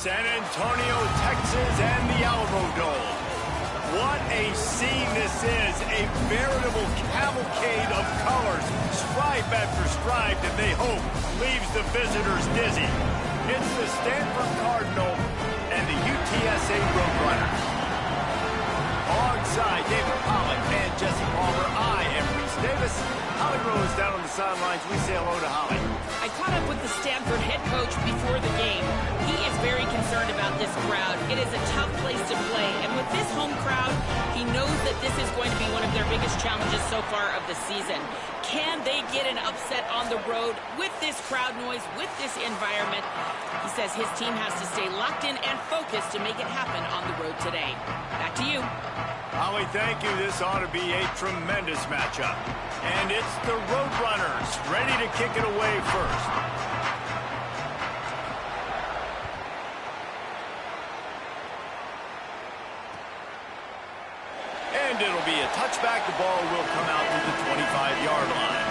San Antonio, Texas, and the Alamo Dome. What a scene this is. A veritable cavalcade of colors, stripe after stripe, that they hope leaves the visitors dizzy. It's the Stanford Cardinal and the UTSA Roadrunners. Alongside David Pollack and Jesse Palmer, I am Reese Davis. Holly Rose down on the sidelines. We say hello to Holly. I caught up with the Stanford head coach before the game. He is very concerned about this crowd. It is a tough place to play, and with this home crowd, he knows that this is going to be one of their biggest challenges so far of the season. Can they get an upset on the road with this crowd noise, with this environment? He says his team has to stay locked in and focused to make it happen on the road today. Back to you. Holly, thank you. This ought to be a tremendous matchup. And it's the Roadrunners ready to kick it away first. And it'll be a touchback. The ball will come out to the 25-yard line.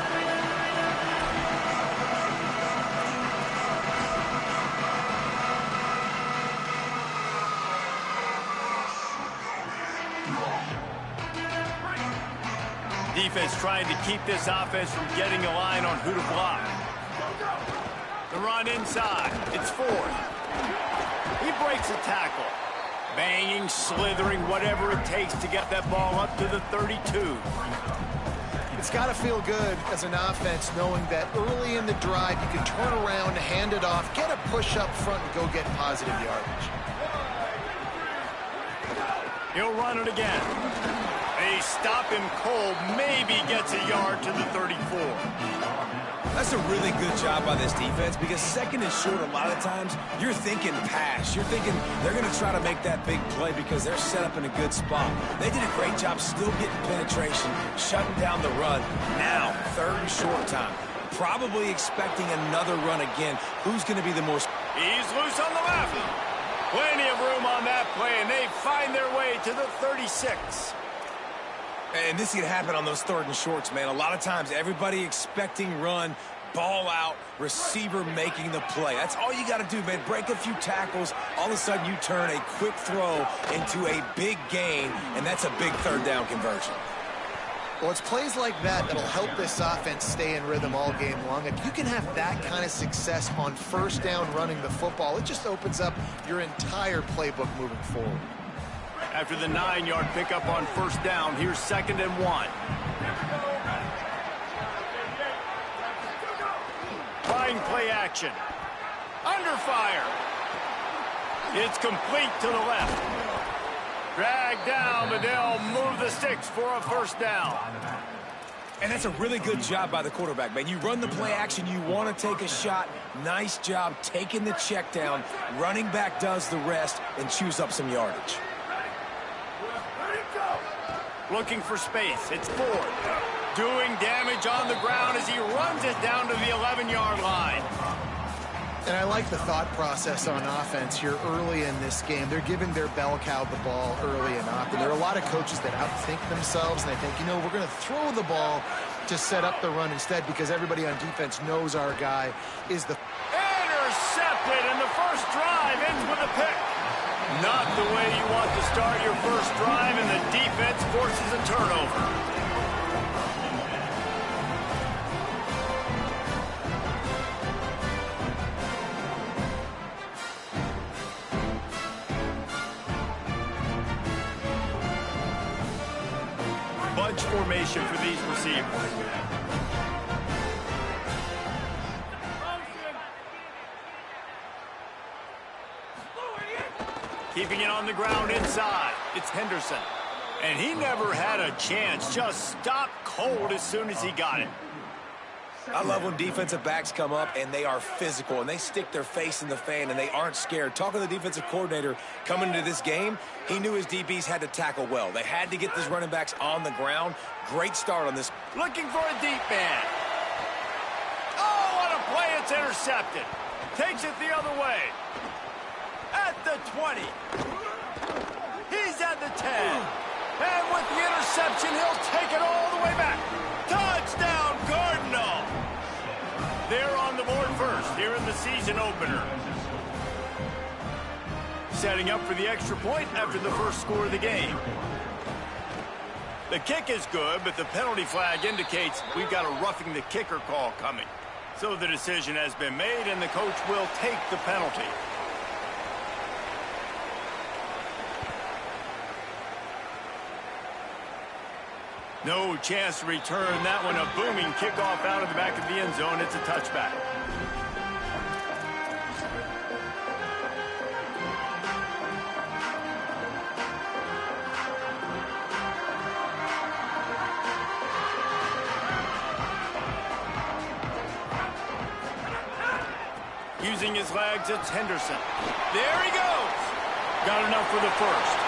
Defense trying to keep this offense from getting a line on who to block. The run inside. It's fourth. He breaks a tackle. Banging, slithering, whatever it takes to get that ball up to the 32. It's got to feel good as an offense knowing that early in the drive you can turn around, hand it off, get a push up front, and go get positive yardage. He'll run it again. They stop him cold, maybe gets a yard to the 34. That's a really good job by this defense because second and short, a lot of times, you're thinking pass. You're thinking they're going to try to make that big play because they're set up in a good spot. They did a great job still getting penetration, shutting down the run. Now, third and short time. Probably expecting another run again. Who's going to be the more... He's loose on the left. Plenty of room on that play, and they find their way to the 36. And this can happen on those third and shorts, man. A lot of times, everybody expecting run, ball out, receiver making the play. That's all you got to do, man. Break a few tackles. All of a sudden, you turn a quick throw into a big gain, and that's a big third down conversion. Well, it's plays like that that'll help this offense stay in rhythm all game long. If you can have that kind of success on first down running the football, it just opens up your entire playbook moving forward. After the 9-yard pickup on first down, here's 2nd and 1. Trying play action. Under fire. It's complete to the left. Dragged down, but they'll move the sticks for a first down. And that's a really good job by the quarterback, man. You run the play action, you want to take a shot. Nice job taking the check down. Running back does the rest and chews up some yardage. Looking for space. It's fourth. Doing damage on the ground as he runs it down to the 11-yard line. And I like the thought process on offense here early in this game. They're giving their bell cow the ball early and often. There are a lot of coaches that outthink themselves, and they think, you know, we're going to throw the ball to set up the run instead because everybody on defense knows our guy is the... Intercepted, and the first drive ends with a pick. Not the way you want to start your first drive, and the defense forces a turnover. Bunch formation for these receivers. Keeping it on the ground inside. It's Henderson. And he never had a chance. Just stopped cold as soon as he got it. I love when defensive backs come up and they are physical and they stick their face in the fan and they aren't scared. Talking to the defensive coordinator coming into this game, he knew his DBs had to tackle well. They had to get these running backs on the ground. Great start on this. Looking for a deep man. Oh, what a play. It's intercepted. Takes it the other way. At the 20. He's at the 10. And with the interception, he'll take it all the way back. Touchdown, Cardinal. They're on the board first here in the season opener. setting up for the extra point after the first score of the game. The kick is good, but the penalty flag indicates we've got a roughing the kicker call coming. So the decision has been made, and the coach will take the penalty. No chance to return that one. A booming kickoff out of the back of the end zone. It's a touchback. Using his legs, it's Henderson. There he goes. Got enough for the first.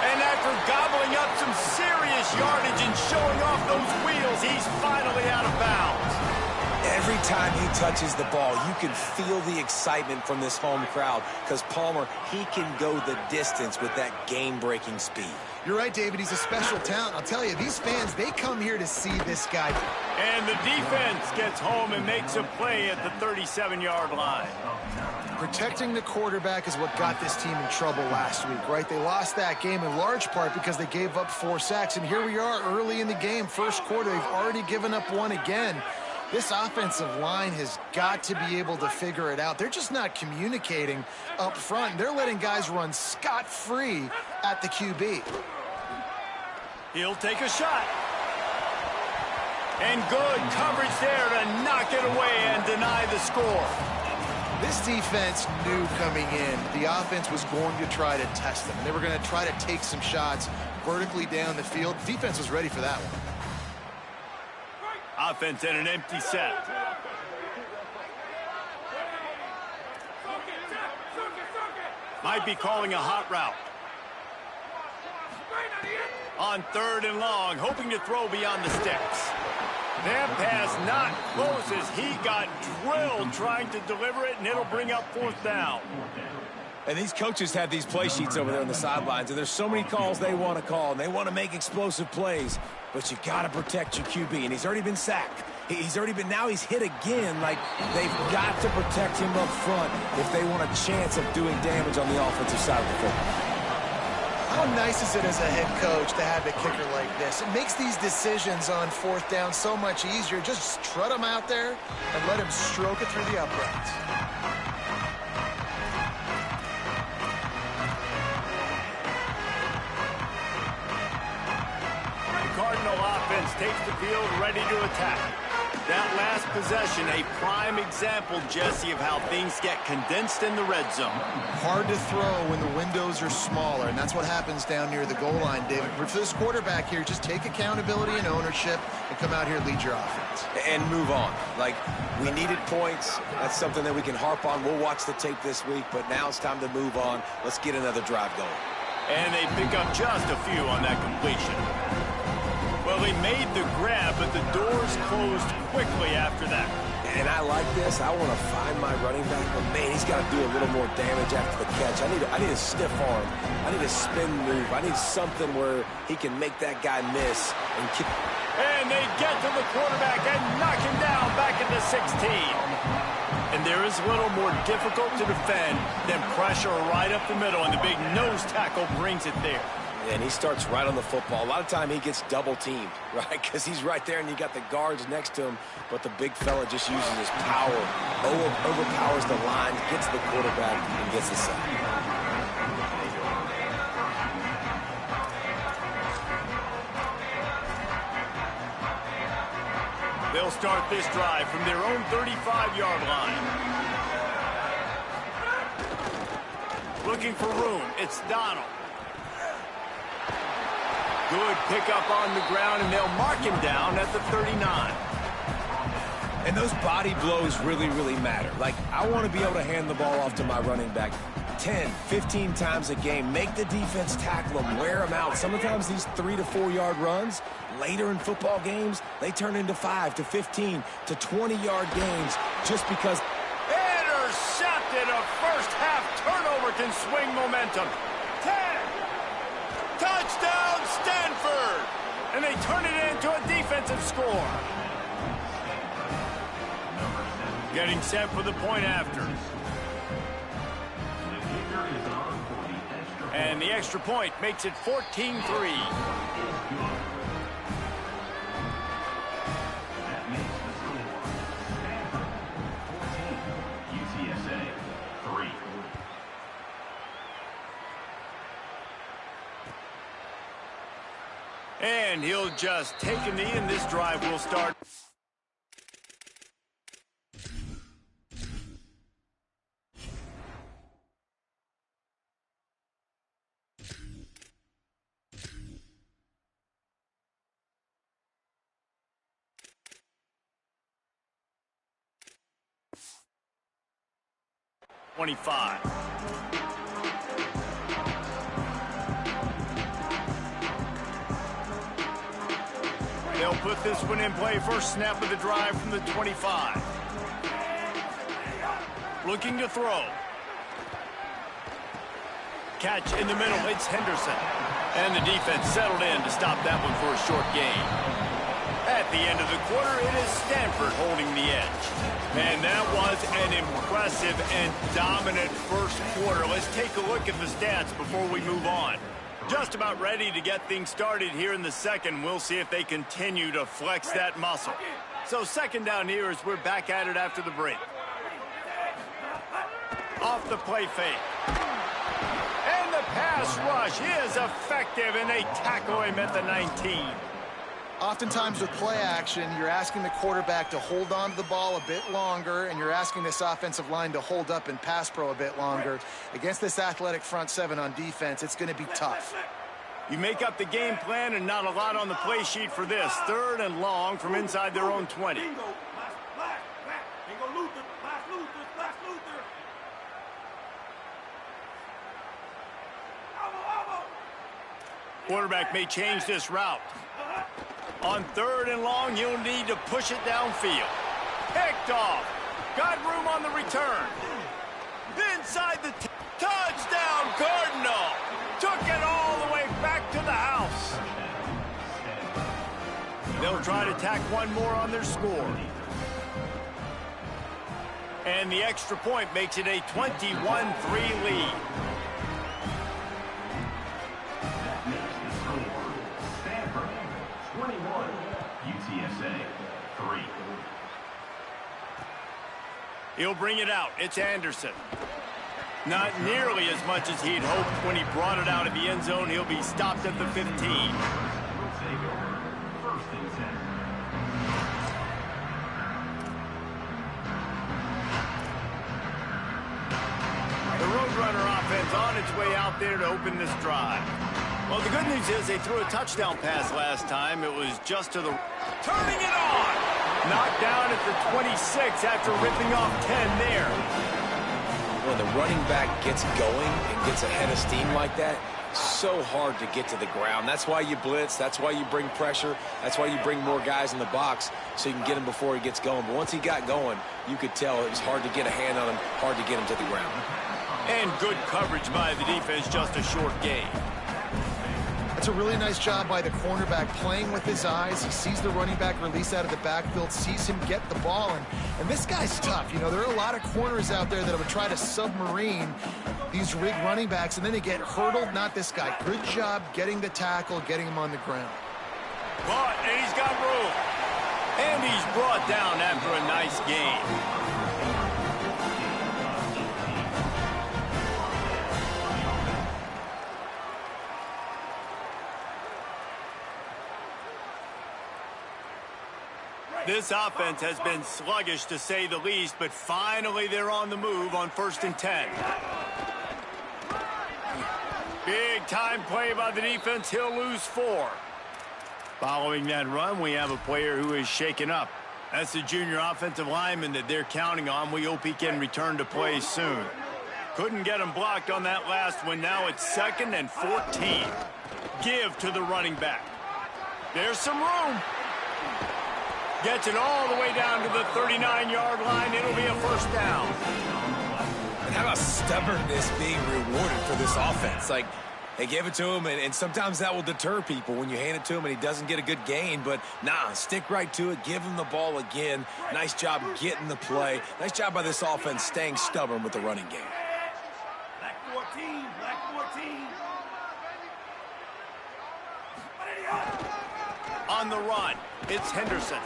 And after gobbling up some serious yardage and showing off those wheels, he's finally out of bounds. Every time he touches the ball, you can feel the excitement from this home crowd because Palmer, he can go the distance with that game-breaking speed. You're right, David. He's a special talent. I'll tell you, these fans, they come here to see this guy. And the defense gets home and makes a play at the 37-yard line. Protecting the quarterback is what got this team in trouble last week, right? They lost that game in large part because they gave up 4 sacks. And here we are early in the game, first quarter. They've already given up one again. This offensive line has got to be able to figure it out. They're just not communicating up front. They're letting guys run scot-free at the QB. He'll take a shot. And good coverage there to knock it away and deny the score. This defense knew coming in the offense was going to try to test them. They were going to try to take some shots vertically down the field. Defense was ready for that one. Offense in an empty set. Might be calling a hot route. On 3rd and long, hoping to throw beyond the sticks. That pass not close as he got drilled trying to deliver it, and it'll bring up 4th down. And these coaches have these play sheets over there on the sidelines, and there's so many calls they want to call, and they want to make explosive plays. But you got to protect your QB, and he's already been sacked. Now he's hit again. Like, they've got to protect him up front if they want a chance of doing damage on the offensive side of the football. How nice is it as a head coach to have a kicker like this? It makes these decisions on 4th down so much easier. Just strut him out there and let him stroke it through the uprights. The Cardinal offense takes the field ready to attack. That last possession, a prime example, Jesse, of how things get condensed in the red zone. Hard to throw when the windows are smaller, and that's what happens down near the goal line, David. But for this quarterback here, just take accountability and ownership and come out here and lead your offense. And move on. Like, we needed points. That's something that we can harp on. We'll watch the tape this week, but now it's time to move on. Let's get another drive going. And they pick up just a few on that completion. Well, they made the grab, but the doors closed quickly after that. And I like this. I want to find my running back, but man, he's got to do a little more damage after the catch. I need a stiff arm. I need a spin move. I need something where he can make that guy miss and kick. And they get to the quarterback and knock him down back at the 16. And there is little more difficult to defend than pressure right up the middle, and the big nose tackle brings it there. And he starts right on the football. A lot of time he gets double-teamed, right? Because he's right there and you got the guards next to him, but the big fella just uses his power, overpowers the line, gets the quarterback, and gets the sack. They'll start this drive from their own 35-yard line. Looking for room, it's Donald. Good pickup on the ground, and they'll mark him down at the 39. And those body blows really, really matter. Like, I want to be able to hand the ball off to my running back 10, 15 times a game. Make the defense tackle them, wear them out. Sometimes these 3 to 4 yard runs, later in football games, they turn into 5 to 15 to 20-yard games just because. Intercepted. A first-half turnover can swing momentum. 10. Touchdown, Stanford! And they turn it into a defensive score. Getting set for the point after. And the extra point makes it 14-3. And he'll just take a knee, and this drive will start. They'll put this one in play. First snap of the drive from the 25. Looking to throw. Catch in the middle. It's Henderson. And the defense settled in to stop that one for a short gain. At the end of the quarter, it is Stanford holding the edge. And that was an impressive and dominant first quarter. Let's take a look at the stats before we move on. Just about ready to get things started here in the second. We'll see if they continue to flex that muscle. So second down here as we're back at it after the break. Off the play fake. And the pass rush is effective, and they tackle him at the 19. Oftentimes with play action, you're asking the quarterback to hold on to the ball a bit longer, and you're asking this offensive line to hold up in pass pro a bit longer. Against this athletic front seven on defense, it's going to be tough. You make up the game plan, and not a lot on the play sheet for this. Third and long from inside their own 20. Quarterback may change this route. On third and long, you'll need to push it downfield. Picked off. Got room on the return. Inside the touchdown, Cardinal. Took it all the way back to the house. They'll try to tack one more on their score. And the extra point makes it a 21-3 lead. He'll bring it out. It's Anderson. Not nearly as much as he'd hoped when he brought it out of the end zone. He'll be stopped at the 15. The Roadrunner offense on its way out there to open this drive. Well, the good news is they threw a touchdown pass last time. It was just to the... Turning it on! Knocked down at the 26 after ripping off 10 there. When the running back gets going and gets ahead of steam like that, so hard to get to the ground. That's why you blitz. That's why you bring pressure. That's why you bring more guys in the box so you can get him before he gets going. But once he got going, you could tell it was hard to get a hand on him, hard to get him to the ground. And good coverage by the defense, just a short gain. That's a really nice job by the cornerback playing with his eyes. He sees the running back release out of the backfield, sees him get the ball, and this guy's tough. You know, there are a lot of corners out there that would try to submarine these rigged running backs, and then they get hurdled. Not this guy. Good job getting the tackle, getting him on the ground. But and he's got room. And he's brought down after a nice gain. This offense has been sluggish, to say the least, but finally they're on the move on 1st and 10. Big time play by the defense. He'll lose 4. Following that run, we have a player who is shaken up. That's the junior offensive lineman that they're counting on. We hope he can return to play soon. Couldn't get him blocked on that last one. Now it's 2nd and 14. Give to the running back. There's some room. Gets it all the way down to the 39-yard line. It'll be a first down. And how about stubbornness being rewarded for this offense? Like, they gave it to him, and sometimes that will deter people when you hand it to him and he doesn't get a good gain. But, nah, stick right to it. Give him the ball again. Nice job getting the play. Nice job by this offense staying stubborn with the running game. Black 14, black 14. on the run. It's Henderson.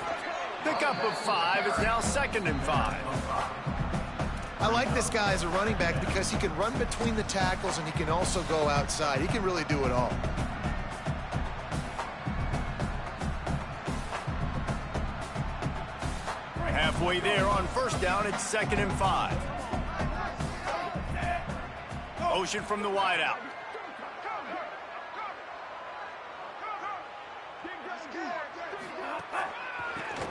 Pickup of 5. It's now 2nd and 5. I like this guy as a running back because he can run between the tackles and he can also go outside. He can really do it all. Halfway there on 1st down, it's 2nd and 5. Motion from the wideout.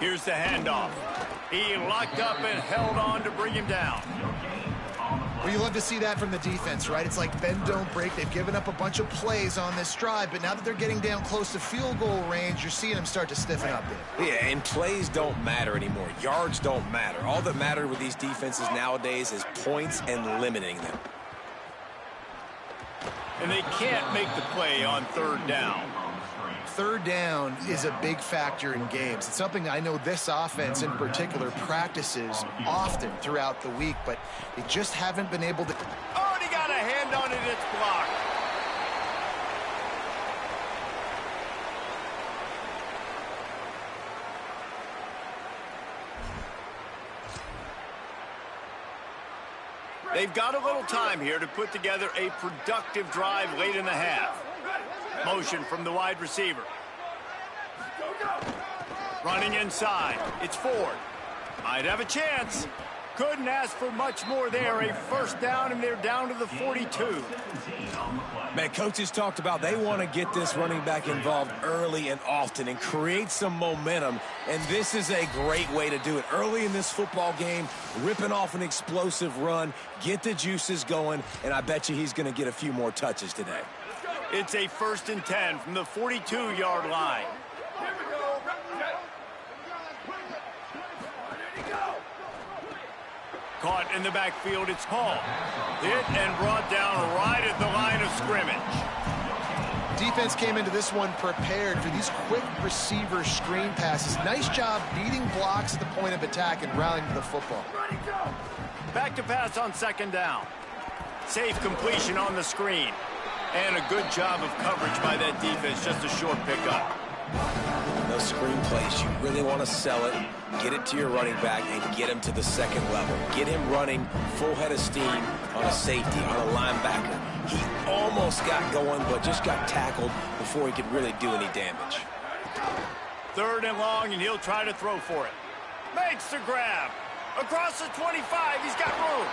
Here's the handoff. He locked up and held on to bring him down. Well, you love to see that from the defense, right? It's like bend, don't break. They've given up a bunch of plays on this drive, but now that they're getting down close to field goal range, you're seeing them start to stiffen up there. Yeah, and plays don't matter anymore. Yards don't matter. All that matters with these defenses nowadays is points and limiting them. And they can't make the play on 3rd down. 3rd down is a big factor in games. It's something I know this offense in particular practices often throughout the week, but they just haven't been able to. Oh, and he got a hand on it. It's blocked. They've got a little time here to put together a productive drive late in the half. Motion from the wide receiver. Running inside. It's Ford. Might have a chance. Couldn't ask for much more there. A 1st down, and they're down to the 42. Man, coaches talked about they want to get this running back involved early and often and create some momentum, and this is a great way to do it. Early in this football game, ripping off an explosive run, get the juices going, and I bet you he's going to get a few more touches today. It's a 1st and 10 from the 42-yard line. Caught in the backfield, it's Hall. Hit and brought down right at the line of scrimmage. Defense came into this one prepared for these quick receiver screen passes. Nice job beating blocks at the point of attack and rallying to the football. Back to pass on 2nd down. Safe completion on the screen. And a good job of coverage by that defense. Just a short pickup. Those screen plays, you really want to sell it, get it to your running back, and get him to the 2nd level. Get him running full head of steam on a safety, on a linebacker. He almost got going, but just got tackled before he could really do any damage. 3rd and long, and he'll try to throw for it. Makes the grab. Across the 25, he's got room.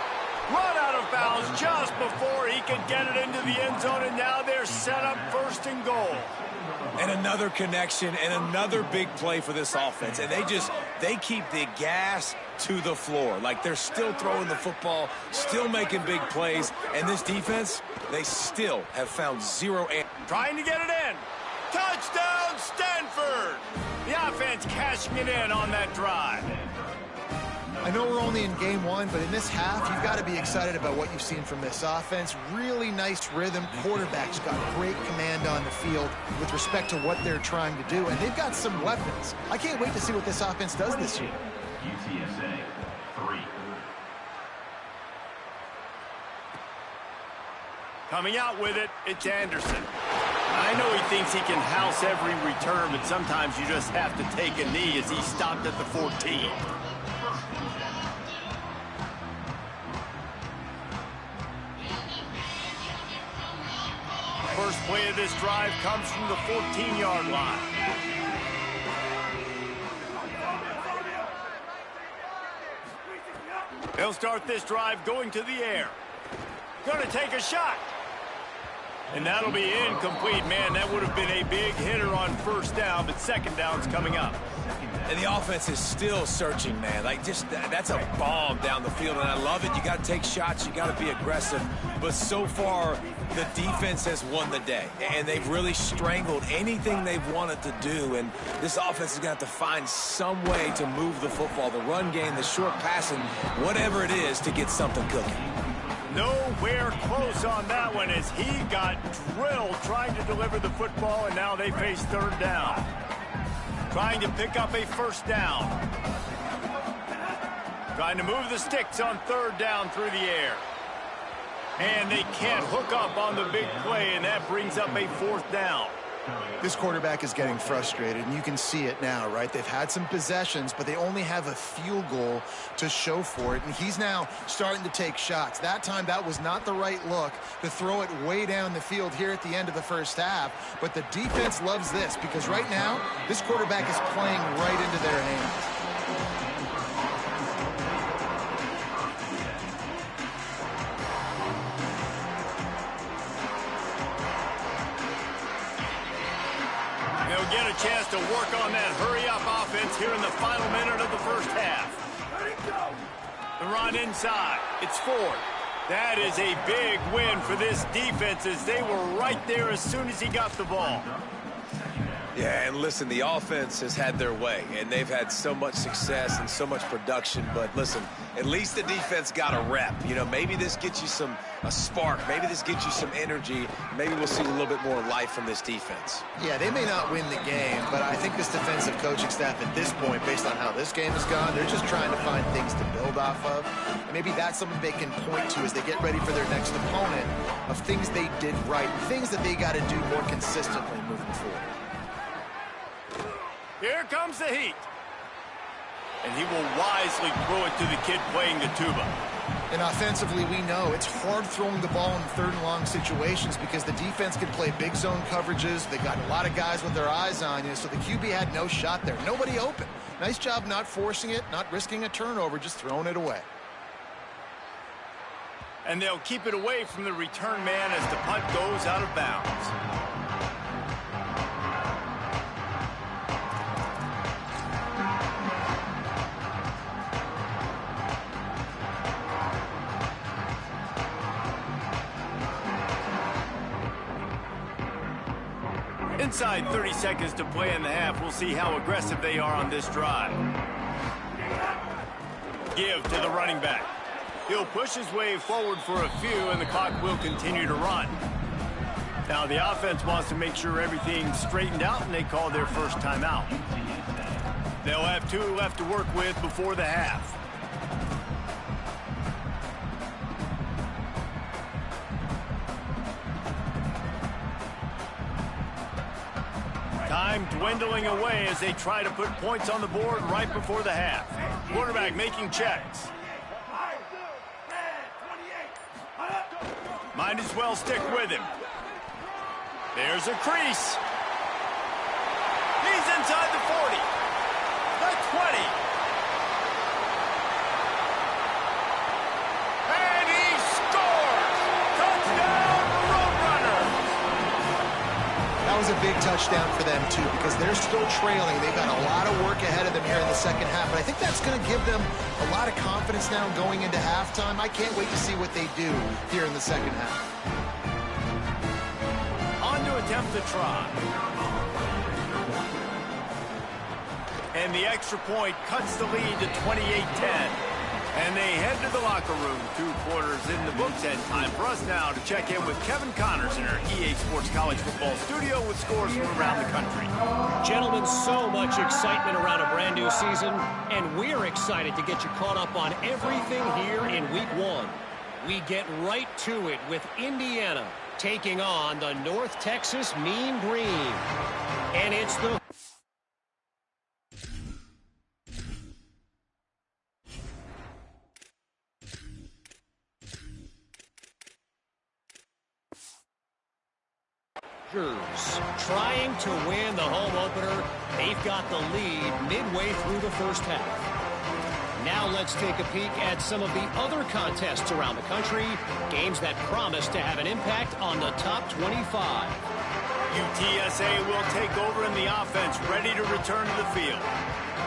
Run out of bounds just before he could get it into the end zone, and now they're set up 1st and goal. And another connection and another big play for this offense. And they keep the gas to the floor. Like they're still throwing the football, still making big plays. And this defense, they still have found zero. Trying to get it in. Touchdown, Stanford! The offense cashing it in on that drive. I know we're only in game 1, but in this half, you've got to be excited about what you've seen from this offense. Really nice rhythm. Quarterback's got great command on the field with respect to what they're trying to do, and they've got some weapons. I can't wait to see what this offense does this year. UTSA 3. Coming out with it, it's Anderson. I know he thinks he can house every return, but sometimes you just have to take a knee as he stopped at the 14. First play of this drive comes from the 14-yard line. They'll start this drive going to the air. Going to take a shot. And that'll be incomplete. Man, that would have been a big hitter on 1st down, but 2nd down's coming up. And the offense is still searching, man. Like, just that's a bomb down the field, and I love it. You got to take shots. You got to be aggressive. But so far, the defense has won the day, and they've really strangled anything they've wanted to do. And this offense is going to have to find some way to move the football, the run game, the short passing, whatever it is, to get something cooking. Nowhere close on that one as he got drilled trying to deliver the football, and now they face 3rd down. Trying to pick up a 1st down. Trying to move the sticks on 3rd down through the air. And they can't hook up on the big play, and that brings up a 4th down. This quarterback is getting frustrated, and you can see it now, right? They've had some possessions, but they only have a field goal to show for it, and he's now starting to take shots. That time, that was not the right look to throw it way down the field here at the end of the first half, but the defense loves this because right now, this quarterback is playing right into their hands. Get a chance to work on that hurry-up offense here in the final minute of the first half. The run inside. It's fourth. That is a big win for this defense as they were right there as soon as he got the ball. Yeah, and listen, the offense has had their way, and they've had so much success and so much production. But listen, at least the defense got a rep. You know, maybe this gets you a spark. Maybe this gets you some energy. Maybe we'll see a little bit more life from this defense. Yeah, they may not win the game, but I think this defensive coaching staff at this point, based on how this game has gone, they're just trying to find things to build off of. And maybe that's something they can point to as they get ready for their next opponent of things they did right, things that they got to do more consistently moving forward. Here comes the heat. And he will wisely throw it to the kid playing the tuba. And offensively, we know it's hard throwing the ball in third and long situations because the defense can play big zone coverages. They got a lot of guys with their eyes on you, so the QB had no shot there. Nobody open. Nice job not forcing it, not risking a turnover, just throwing it away. And they'll keep it away from the return man as the punt goes out of bounds. Inside 30 seconds to play in the half. We'll see how aggressive they are on this drive. Give to the running back. He'll push his way forward for a few, and the clock will continue to run. Now the offense wants to make sure everything's straightened out, and they call their first timeout. They'll have 2 left to work with before the half. Time dwindling away as they try to put points on the board right before the half. Quarterback making checks. Might as well stick with him. There's a crease. He's inside the 40. The 20. And he scores! Touchdown, Roadrunners! That was a big touchdown for them, too, because they're still trailing. They've got a lot of work ahead of them here in the second half, but I think that's going to give them a lot of confidence now going into halftime. I can't wait to see what they do here in the second half. On to attempt the try. And the extra point cuts the lead to 28-10. And they head to the locker room. 2 quarters in the books, and time for us now to check in with Kevin Connors in our EA Sports College Football studio with scores from around the country. Gentlemen, so much excitement around a brand new season, and we're excited to get you caught up on everything here in Week 1. We get right to it with Indiana taking on the North Texas Mean Green. And it's the trying to win the home opener. They've got the lead midway through the first half. Now let's take a peek at some of the other contests around the country, games that promise to have an impact on the top 25. UTSA will take over in the offense, ready to return to the field.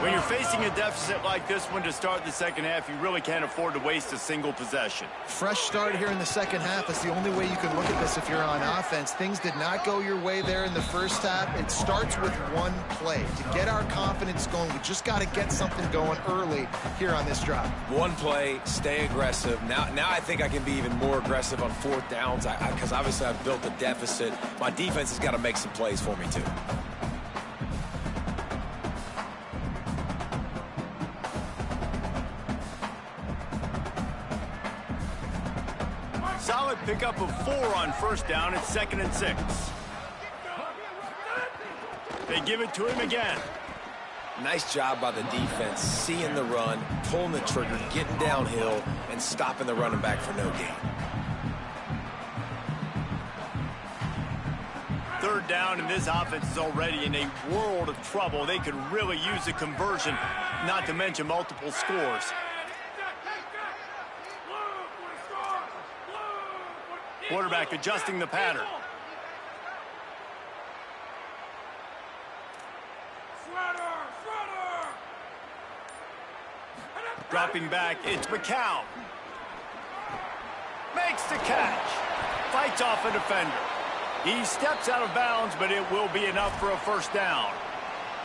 When you're facing a deficit like this one to start the second half, you really can't afford to waste a single possession. Fresh start here in the second half is the only way you can look at this if you're on offense. Things did not go your way there in the first half. It starts with one play. To get our confidence going, we just got to get something going early here on this drive. One play, stay aggressive. Now I think I can be even more aggressive on 4th downs because obviously I've built a deficit. My defense has got to make some plays for me too. Solid pickup of 4 on first down. It's 2nd and 6. They give it to him again. Nice job by the defense, seeing the run, pulling the trigger, getting downhill, and stopping the running back for no gain. Third down, and this offense is already in a world of trouble. They could really use a conversion, not to mention multiple scores. Quarterback adjusting the pattern. Dropping back, it's McCown. Makes the catch. Fights off a defender. He steps out of bounds, but it will be enough for a first down.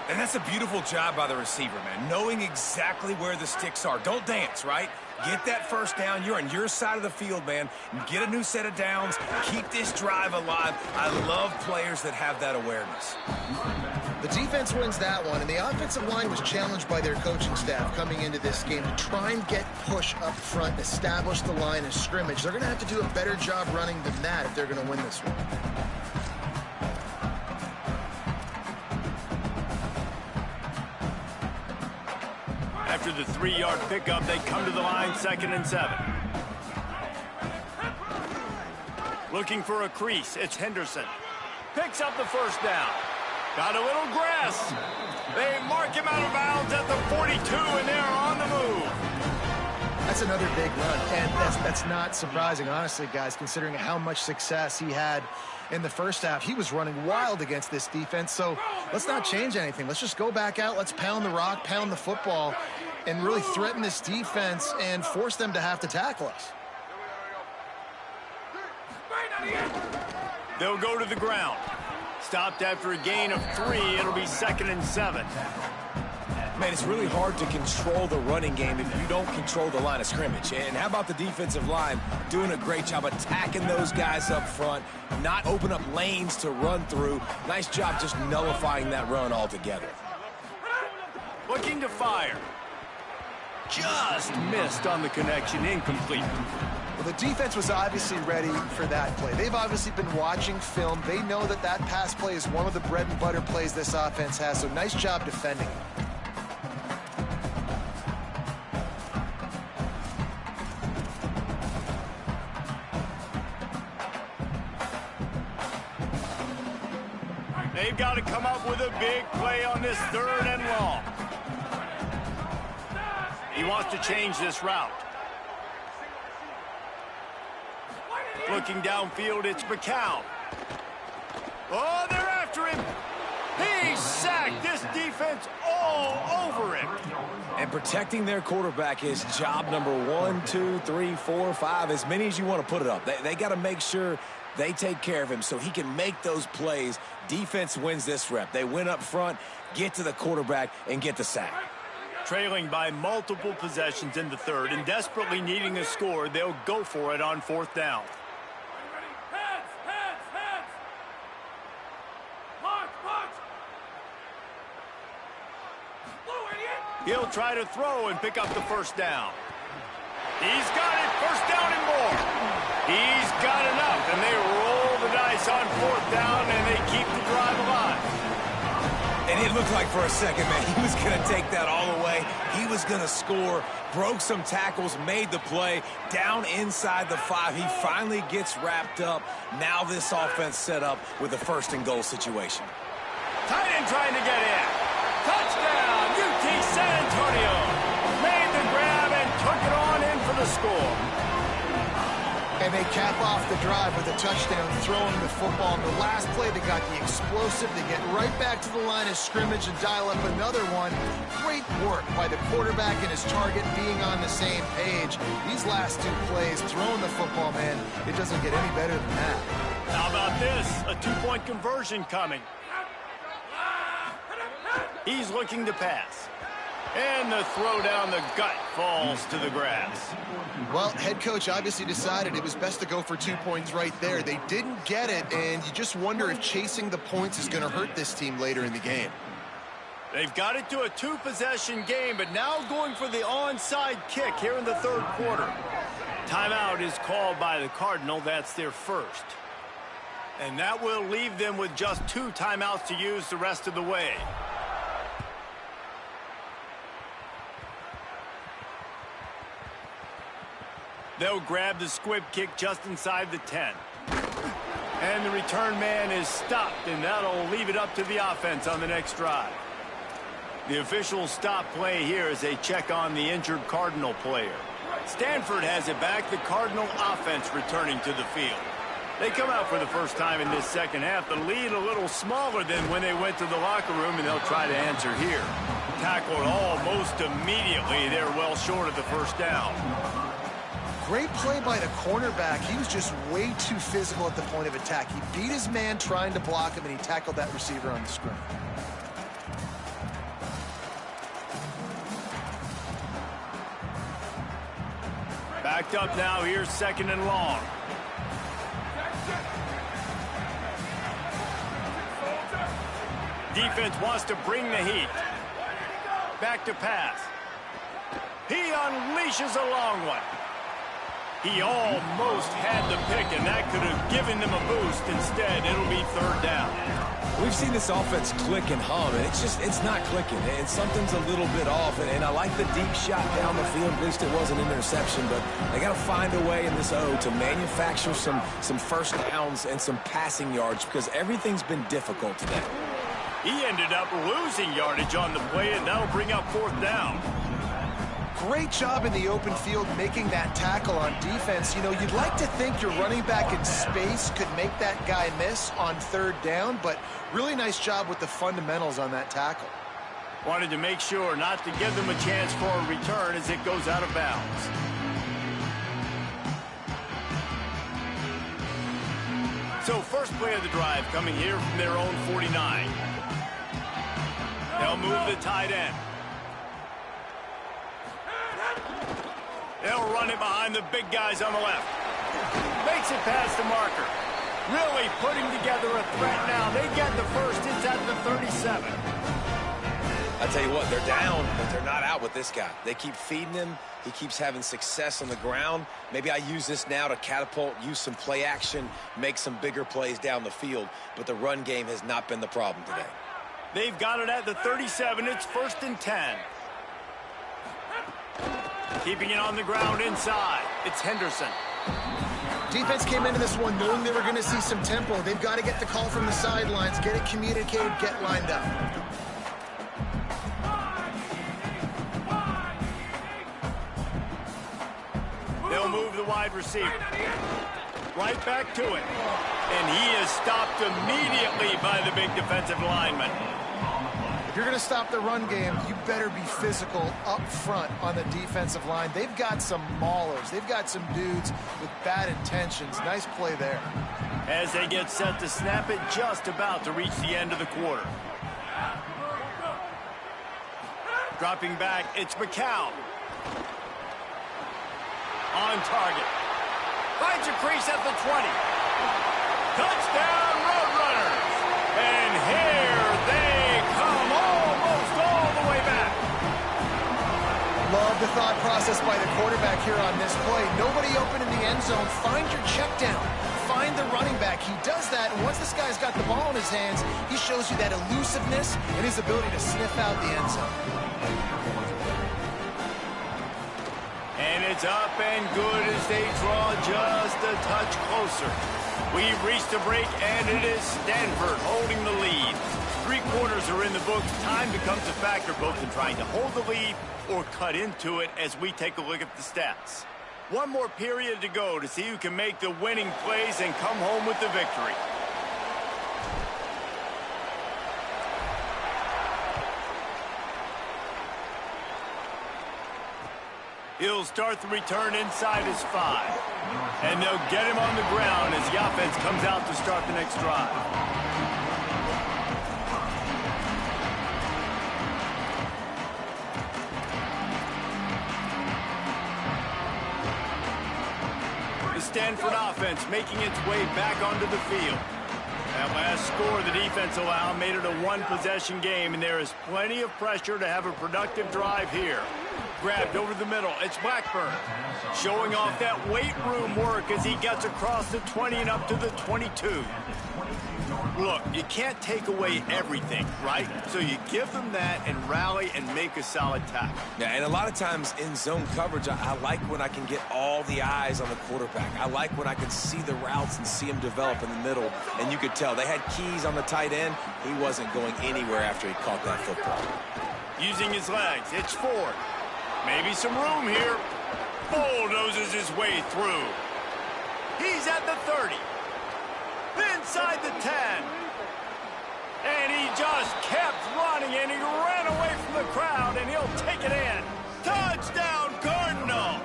And that's a beautiful job by the receiver, man, knowing exactly where the sticks are. Don't dance, right? Get that first down. You're on your side of the field, man. Get a new set of downs. Keep this drive alive. I love players that have that awareness. The defense wins that one, and the offensive line was challenged by their coaching staff coming into this game to try and get push up front and establish the line of scrimmage. They're going to have to do a better job running than that if they're going to win this one. After the 3-yard pickup, they come to the line, 2nd and 7. Looking for a crease, it's Henderson. Picks up the first down. Got a little grass. They mark him out of bounds at the 42, and they're on the move. That's another big run, and that's not surprising, honestly, guys, considering how much success he had in the first half. He was running wild against this defense, so let's not change anything. Let's just go back out. Let's pound the rock, pound the football, and really threaten this defense and force them to have to tackle us. They'll go to the ground. Stopped after a gain of 3. It'll be 2nd and 7. Man, it's really hard to control the running game if you don't control the line of scrimmage. And how about the defensive line doing a great job attacking those guys up front, not open up lanes to run through. Nice job just nullifying that run altogether. Looking to fire. Just missed on the connection, incomplete. Well, the defense was obviously ready for that play. They've obviously been watching film. They know that that pass play is one of the bread and butter plays this offense has, so nice job defending it. They've got to come up with a big play on this 3rd and long. He wants to change this route. Looking downfield, it's McCown. Oh, they're after him. He's sacked. This defense all over him. And protecting their quarterback is job number 1, 2, 3, 4, 5, as many as you want to put it up. They got to make sure they take care of him so he can make those plays. Defense wins this rep. They win up front, get to the quarterback, and get the sack. Trailing by multiple possessions in the 3rd and desperately needing a score, they'll go for it on 4th down. He'll try to throw and pick up the first down. He's got it. First down and more. He's got enough, and they roll the dice on 4th down, and they keep the drive alive. And it looked like for a second, man, he was going to take that all the way. He was going to score, broke some tackles, made the play, down inside the 5. He finally gets wrapped up. Now this offense set up with a 1st and goal situation. Tight end trying to get in. Touchdown, UT San Antonio. Made the grab and took it on in for the score. And they cap off the drive with a touchdown, throwing the football. In the last play, they got the explosive. They get right back to the line of scrimmage and dial up another one. Great work by the quarterback and his target being on the same page. These last 2 plays, throwing the football, man, it doesn't get any better than that. How about this? A 2-point conversion coming. He's looking to pass. And the throw down the gut falls to the grass. Well, head coach obviously decided it was best to go for 2 points right there. They didn't get it, and you just wonder if chasing the points is going to hurt this team later in the game. They've got it to a 2-possession game, but now going for the onside kick here in the 3rd quarter. Timeout is called by the Cardinal. That's their first. And that will leave them with just 2 timeouts to use the rest of the way. They'll grab the squib kick just inside the 10. And the return man is stopped, and that'll leave it up to the offense on the next drive. The official stop play here as they check on the injured Cardinal player. Stanford has it back, the Cardinal offense returning to the field. They come out for the first time in this second half. The lead a little smaller than when they went to the locker room, and they'll try to answer here. Tackled almost immediately. They're well short of the first down. Great play by the cornerback. He was just way too physical at the point of attack. He beat his man trying to block him, and he tackled that receiver on the screen. Backed up now. Here's 2nd and long. Defense wants to bring the heat. Back to pass. He unleashes a long one. He almost had the pick, and that could have given them a boost. Instead, it'll be 3rd down. We've seen this offense click and hum, and it's not clicking. And something's a little bit off. And I like the deep shot down the field. At least it wasn't an interception, but they got to find a way in this O to manufacture some first downs and some passing yards because everything's been difficult today. He ended up losing yardage on the play, and that'll bring up 4th down. Great job in the open field making that tackle on defense. You know, you'd like to think your running back in space could make that guy miss on 3rd down, but really nice job with the fundamentals on that tackle. Wanted to make sure not to give them a chance for a return as it goes out of bounds. So first play of the drive coming here from their own 49. They'll move the tight end. They'll run it behind the big guys on the left. Makes it past the marker. Really putting together a threat now. They get the first. It's at the 37. I tell you what, they're down, but they're not out with this guy. They keep feeding him. He keeps having success on the ground. Maybe I use this now to catapult, use some play action, make some bigger plays down the field. But the run game has not been the problem today. They've got it at the 37. It's 1st and 10. Keeping it on the ground inside. It's Henderson. Defense came into this one knowing they were going to see some tempo. They've got to get the call from the sidelines, get it communicated, get lined up. They'll move the wide receiver. Right back to it. And he is stopped immediately by the big defensive lineman. If you're going to stop the run game, you better be physical up front on the defensive line. They've got some maulers. They've got some dudes with bad intentions. Nice play there. As they get set to snap it, just about to reach the end of the quarter. Dropping back, it's McCown. On target. Finds a crease at the 20. Touchdown, Roadrunners. And here they come almost all the way back. Love the thought process by the quarterback here on this play. Nobody open in the end zone. Find your check down. Find the running back. He does that, and once this guy's got the ball in his hands, he shows you that elusiveness and his ability to sniff out the end zone. And it's up and good as they draw just a touch closer. We've reached the break, and it is Stanford holding the lead. 3 quarters are in the books. Time becomes a factor both in trying to hold the lead or cut into it as we take a look at the stats. One more period to go to see who can make the winning plays and come home with the victory. He'll start the return inside his 5. And they'll get him on the ground as the offense comes out to start the next drive. The Stanford offense making its way back onto the field. That last score the defense allowed made it a 1-possession game, and there is plenty of pressure to have a productive drive here. Grabbed over the middle. It's Blackburn. Showing off that weight room work as he gets across the 20 and up to the 22. Look, you can't take away everything, right? So you give them that and rally and make a solid tackle. Yeah, and a lot of times in zone coverage, I like when I can get all the eyes on the quarterback. I like when I can see the routes and see them develop in the middle. And you could tell they had keys on the tight end. He wasn't going anywhere after he caught that football. Using his legs, it's Ford. Maybe some room here. Bulldozes his way through. He's at the 30. Inside the 10. And he just kept running, and he ran away from the crowd, and he'll take it in. Touchdown, Cardinal!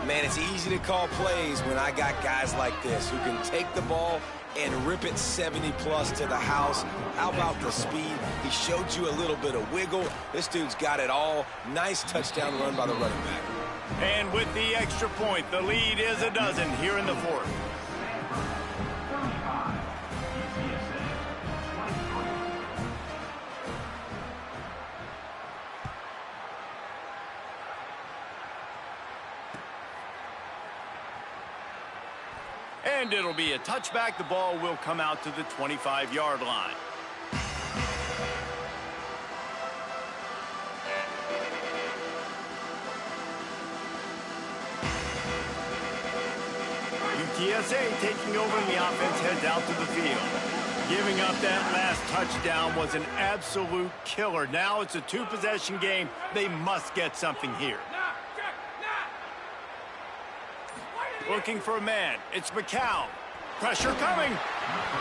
Man, it's easy to call plays when I got guys like this who can take the ball and rip it 70-plus to the house. How about the speed? He showed you a little bit of wiggle. This dude's got it all. Nice touchdown run by the running back. And with the extra point, the lead is a dozen here in the fourth. And it'll be a touchback. The ball will come out to the 25-yard line. Ncaa taking over, and the offense heads out to the field. Giving up that last touchdown was an absolute killer. Now it's a two-possession game. They must get something here. Looking for a man. It's McCown. Pressure coming.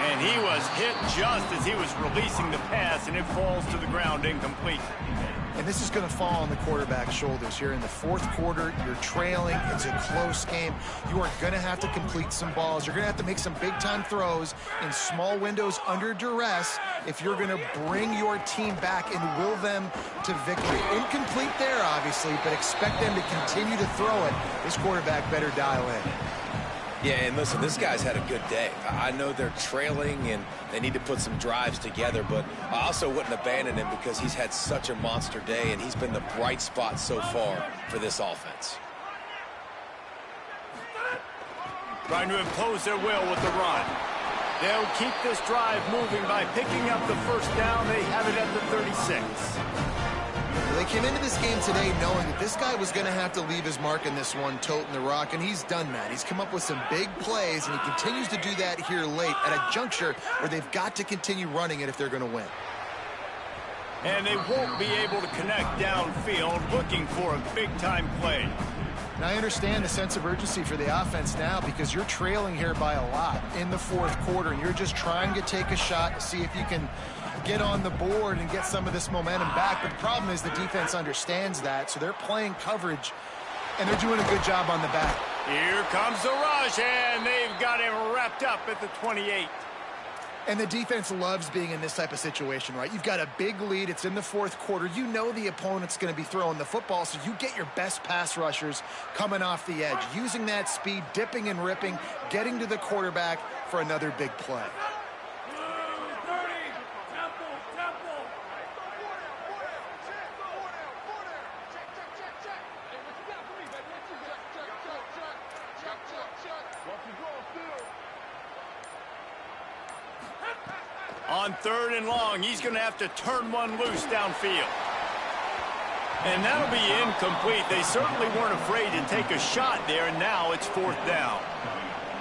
And he was hit just as he was releasing the pass, and it falls to the ground incomplete. And this is going to fall on the quarterback's shoulders here in the fourth quarter. You're trailing. It's a close game. You are going to have to complete some balls. You're going to have to make some big-time throws in small windows under duress if you're going to bring your team back and will them to victory. Incomplete there, obviously, but expect them to continue to throw it. This quarterback better dial in. Yeah, and listen, this guy's had a good day. I know they're trailing and they need to put some drives together, but I also wouldn't abandon him because he's had such a monster day, and he's been the bright spot so far for this offense. Trying to impose their will with the run. They'll keep this drive moving by picking up the first down. They have it at the 36. They came into this game today knowing that this guy was going to have to leave his mark in this one, toting the rock, and he's done that. He's come up with some big plays, and he continues to do that here late at a juncture where they've got to continue running it if they're going to win. And they won't be able to connect downfield, looking for a big-time play. And I understand the sense of urgency for the offense now because you're trailing here by a lot in the fourth quarter, and you're just trying to take a shot to see if you can get on the board and get some of this momentum back. But the problem is the defense understands that, so they're playing coverage, and they're doing a good job on the back. Here comes the rush, and they've got him wrapped up at the 28. And the defense loves being in this type of situation, right? You've got a big lead. It's in the fourth quarter. You know the opponent's going to be throwing the football, so you get your best pass rushers coming off the edge, using that speed, dipping and ripping, getting to the quarterback for another big play. On third and long, he's going to have to turn one loose downfield. And that'll be incomplete. They certainly weren't afraid to take a shot there, and now it's fourth down.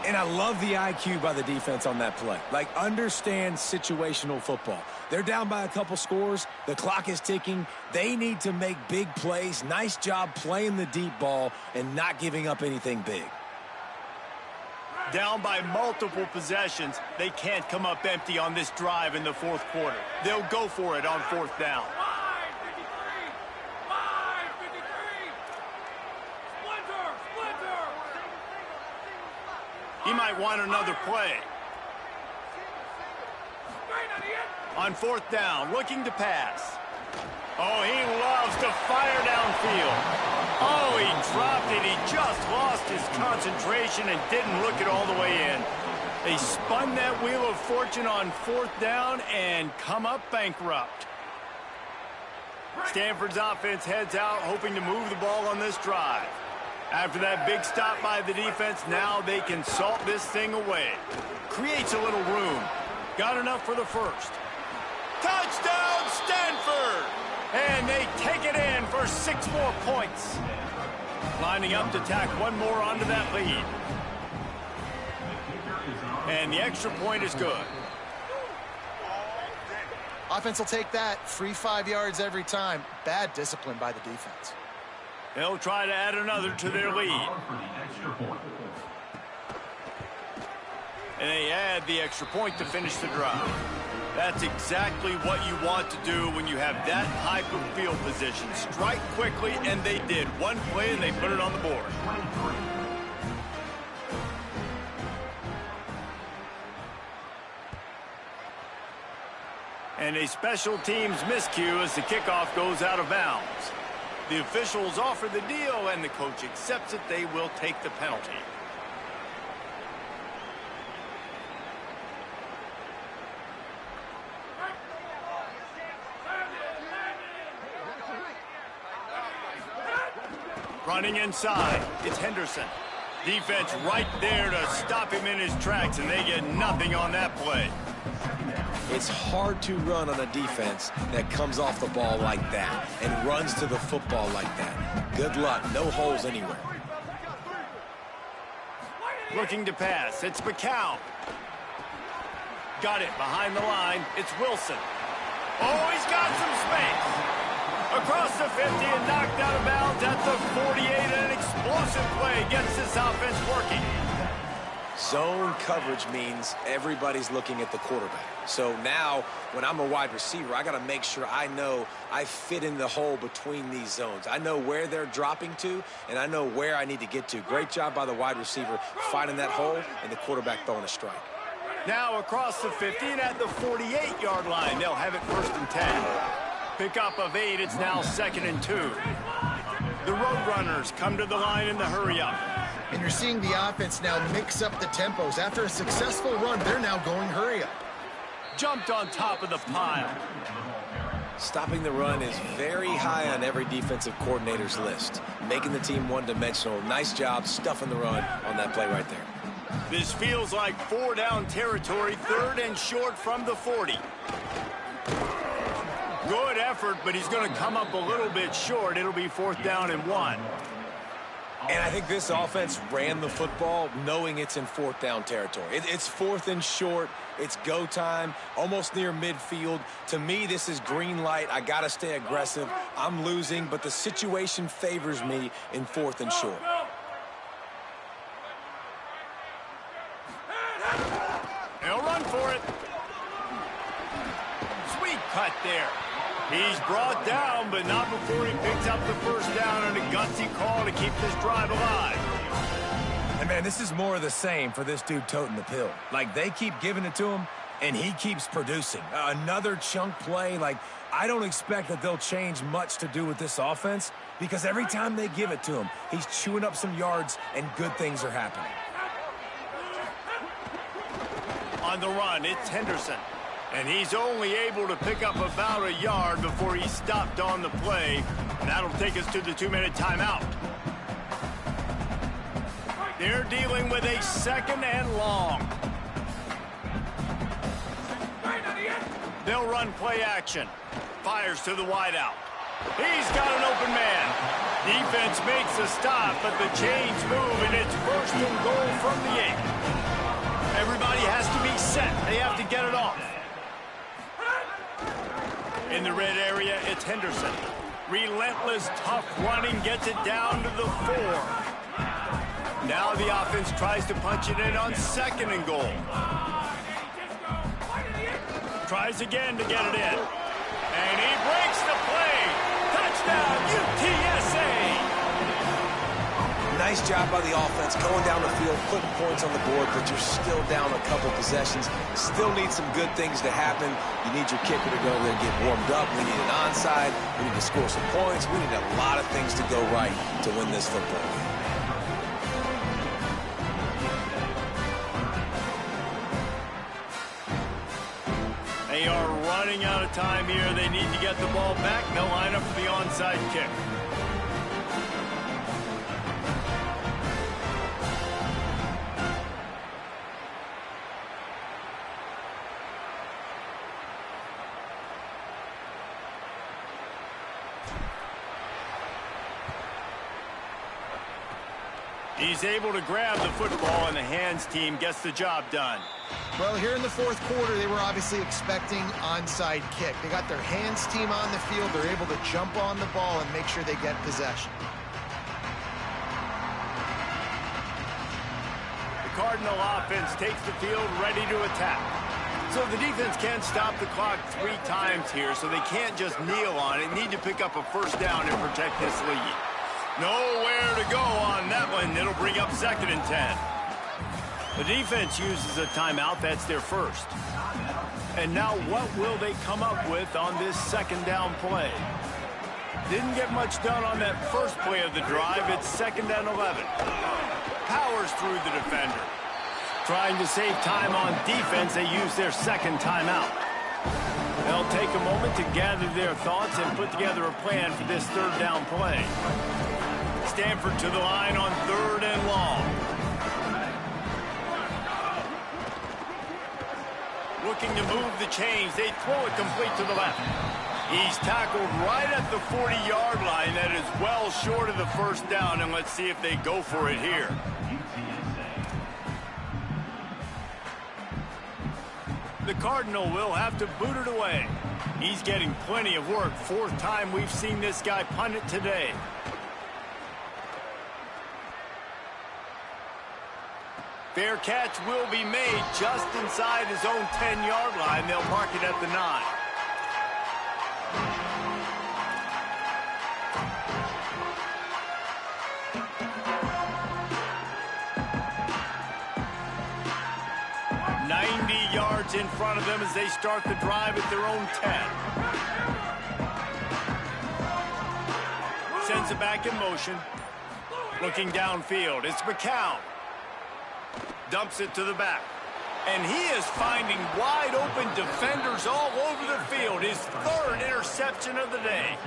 And I love the IQ by the defense on that play. Like, understand situational football. They're down by a couple scores. The clock is ticking. They need to make big plays. Nice job playing the deep ball and not giving up anything big. Down by multiple possessions, they can't come up empty on this drive in the fourth quarter. They'll go for it on fourth down. He might want another play. On fourth down, looking to pass. Oh, he loves to fire downfield. Oh, he dropped it. He just lost his concentration and didn't look it all the way in. They spun that wheel of fortune on fourth down and come up bankrupt. Stanford's offense heads out, hoping to move the ball on this drive. After that big stop by the defense, now they can salt this thing away. Creates a little room. Got enough for the first. Touchdown, Stanford! And they take it in for 6 more points. Lining up to tack one more onto that lead. And the extra point is good. Offense will take that. Free 5 yards every time. Bad discipline by the defense. They'll try to add another to their lead. And they add the extra point to finish the drive. That's exactly what you want to do when you have that type of field position. Strike quickly, and they did. One play, and they put it on the board. And a special teams miscue as the kickoff goes out of bounds. The officials offer the deal, and the coach accepts it. They will take the penalty. Running inside, it's Henderson. Defense right there to stop him in his tracks, and they get nothing on that play. It's hard to run on a defense that comes off the ball like that and runs to the football like that. Good luck. No holes anywhere. Looking to pass. It's McCown. Got it behind the line. It's Wilson. Oh, he's got some space. Across the 50 and knocked out of bounds at the 48. An explosive play gets this offense working. Zone coverage means everybody's looking at the quarterback. So now, when I'm a wide receiver, I got to make sure I know I fit in the hole between these zones. I know where they're dropping to, and I know where I need to get to. Great job by the wide receiver finding that hole, and the quarterback throwing a strike. Now across the 50 and at the 48-yard line, they'll have it 1st and 10. Pickup of 8, it's now 2nd and 2. The Roadrunners come to the line in the hurry-up. And you're seeing the offense now mix up the tempos. After a successful run, they're now going hurry-up. Jumped on top of the pile. Stopping the run is very high on every defensive coordinator's list. Making the team one-dimensional. Nice job stuffing the run on that play right there. This feels like 4-down territory, 3rd and short from the 40. Good effort, but he's going to come up a little bit short. It'll be 4th down and 1. And I think this offense ran the football knowing it's in 4th down territory. It's 4th and short. It's go time, almost near midfield. To me, this is green light. I got to stay aggressive. I'm losing, but the situation favors me in 4th and short. They'll run for it. Sweet cut there. He's brought down, but not before he picks up the 1st down on a gutsy call to keep this drive alive. And, man, this is more of the same for this dude toting the pill. Like, they keep giving it to him, and he keeps producing. Another chunk play. Like, I don't expect that they'll change much to do with this offense because every time they give it to him, he's chewing up some yards, and good things are happening. On the run, it's Henderson. And he's only able to pick up about a yard before he's stopped on the play. And that'll take us to the 2-minute timeout. They're dealing with a 2nd and long. They'll run play action. Fires to the wideout. He's got an open man. Defense makes a stop, but the chains move, and it's 1st and goal from the 8. Everybody has to be set. They have to get it off. In the red area, it's Henderson. Relentless, tough running gets it down to the 4. Now the offense tries to punch it in on 2nd and goal. Tries again to get it in. And he breaks the play. Touchdown, UTSA! Nice job by the offense going down the field, putting points on the board, but you're still down a couple possessions. Still need some good things to happen. You need your kicker to go there and get warmed up. We need an onside. We need to score some points. We need a lot of things to go right to win this football game. They are running out of time here. They need to get the ball back. They'll line up for the onside kick. He's able to grab the football, and the hands team gets the job done. Well, here in the fourth quarter, they were obviously expecting onside kick. They got their hands team on the field. They're able to jump on the ball and make sure they get possession. The Cardinal offense takes the field, ready to attack. So the defense can't stop the clock 3 times here, so they can't just kneel on it. Need to pick up a first down and protect this lead. Nowhere to go on that one. It'll bring up 2nd and 10. The defense uses a timeout. That's their first. And now what will they come up with on this 2nd down play? Didn't get much done on that first play of the drive. It's 2nd and 11. Powers through the defender. Trying to save time on defense, they use their 2nd timeout. They'll take a moment to gather their thoughts and put together a plan for this 3rd down play. Stanford to the line on 3rd and long. Looking to move the chains. They throw it complete to the left. He's tackled right at the 40-yard line. That is well short of the first down, and let's see if they go for it here. The Cardinal will have to boot it away. He's getting plenty of work. 4th time we've seen this guy punt it today. Fair catch will be made just inside his own 10-yard line. They'll mark it at the 9. In front of them as they start the drive at their own 10. Sends it back in motion. Looking downfield. It's McCown. Dumps it to the back. And he is finding wide open defenders all over the field. His 3rd interception of the day.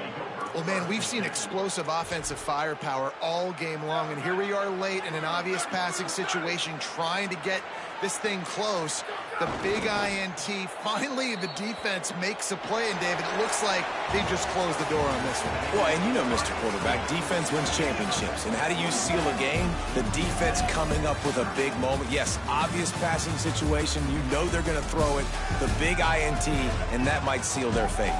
Well, man, we've seen explosive offensive firepower all game long, and here we are late in an obvious passing situation trying to get this thing close. The big INT. Finally, the defense makes a play, and David, it looks like they just closed the door on this one. Well, and you know, Mr. Quarterback, defense wins championships. And how do you seal a game? The defense coming up with a big moment. Yes, obvious passing situation. You know they're going to throw it. The big INT, and that might seal their fate.